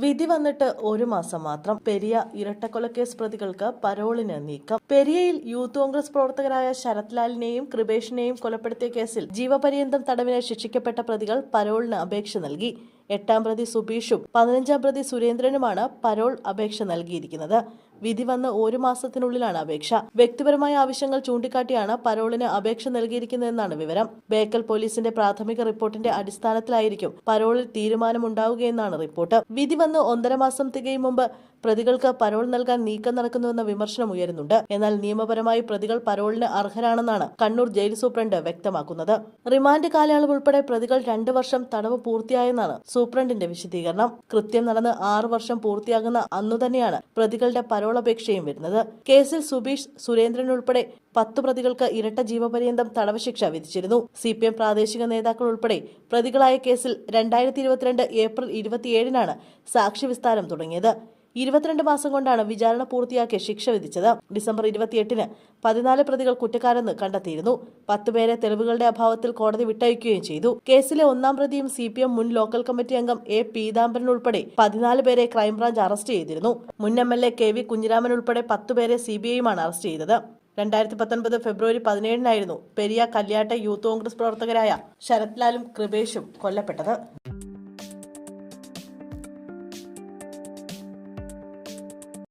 വിധി വന്നിട്ട് ഒരു മാസം മാത്രം. പെരിയ ഇരട്ടക്കൊലക്കേസ് പ്രതികൾക്ക് പരോളിന് നീക്കം. പെരിയയിൽ യൂത്ത് കോൺഗ്രസ് പ്രവർത്തകരായ ശരത് ലാലിനെയും കൃപേഷിനെയും കൊലപ്പെടുത്തിയ കേസിൽ ജീവപര്യന്തം തടവിന് ശിക്ഷിക്കപ്പെട്ട പ്രതികൾ പരോളിന് അപേക്ഷ നൽകി. 8-ാം പ്രതി സുബീഷും 15-ാം പ്രതി സുരേന്ദ്രനുമാണ് പരോൾ അപേക്ഷ നൽകിയിരിക്കുന്നത്. വിധി വന്ന് ഒരു മാസത്തിനുള്ളിലാണ് അപേക്ഷ. വ്യക്തിപരമായ ആവശ്യങ്ങൾ ചൂണ്ടിക്കാട്ടിയാണ് പരോളിന് അപേക്ഷ നൽകിയിരിക്കുന്നതെന്നാണ് വിവരം. ബേക്കൽ പോലീസിന്റെ പ്രാഥമിക റിപ്പോർട്ടിന്റെ അടിസ്ഥാനത്തിലായിരിക്കും പരോളിൽ തീരുമാനമുണ്ടാവുകയെന്നാണ് റിപ്പോർട്ട്. വിധി വന്ന് 1.5 മാസം തികയും മുമ്പ് പ്രതികൾക്ക് പരോൾ നൽകാൻ നീക്കം നടക്കുന്നുവെന്ന വിമർശനം ഉയരുന്നുണ്ട്. എന്നാൽ നിയമപരമായി പ്രതികൾ പരോളിന് അർഹരാണെന്നാണ് കണ്ണൂർ ജയിൽ സൂപ്രണ്ട് വ്യക്തമാക്കുന്നത്. റിമാൻഡ് കാലയളവ് ഉൾപ്പെടെ പ്രതികൾ 2 വർഷം തടവ് പൂർത്തിയായെന്നാണ് സൂപ്രണ്ടിന്റെ വിശദീകരണം. കൃത്യം നടന്ന് 6 വർഷം പൂർത്തിയാകുന്ന അന്നുതന്നെയാണ് പ്രതികളുടെ പരോൾ അപേക്ഷയും വരുന്നത്. കേസിൽ സുബീഷ്, സുരേന്ദ്രൻ ഉൾപ്പെടെ 10 പ്രതികൾക്ക് ഇരട്ട ജീവപര്യന്തം തടവ് ശിക്ഷ വിധിച്ചിരുന്നു. CPM പ്രാദേശിക നേതാക്കൾ ഉൾപ്പെടെ പ്രതികളായ കേസിൽ 2022 ഏപ്രിൽ 27-നാണ് സാക്ഷി വിസ്താരം തുടങ്ങിയത്. 22 മാസം കൊണ്ടാണ് വിചാരണ പൂർത്തിയാക്കി ശിക്ഷ വിധിച്ചത്. ഡിസംബർ 28-ന് 14 പ്രതികൾ കുറ്റക്കാരെന്ന് കണ്ടെത്തിയിരുന്നു. 10 പേരെ തെളിവുകളുടെ അഭാവത്തിൽ കോടതി വിട്ടയക്കുകയും ചെയ്തു. കേസിലെ 1-ാം പ്രതിയും CPM മുൻ ലോക്കൽ കമ്മിറ്റി അംഗം A. പീതാംബരൻ ഉൾപ്പെടെ 14 പേരെ ക്രൈംബ്രാഞ്ച് അറസ്റ്റ് ചെയ്തിരുന്നു. മുൻ MLA KV കുഞ്ഞിരാമൻ ഉൾപ്പെടെ 10 പേരെ CBIയുമാണ് അറസ്റ്റ് ചെയ്തത്. 2019 ഫെബ്രുവരി 17-നായിരുന്നു പെരിയ കല്യാട്ടെ യൂത്ത് കോൺഗ്രസ് പ്രവർത്തകരായ ശരത് ലാലും കൃപേഷും കൊല്ലപ്പെട്ടത്.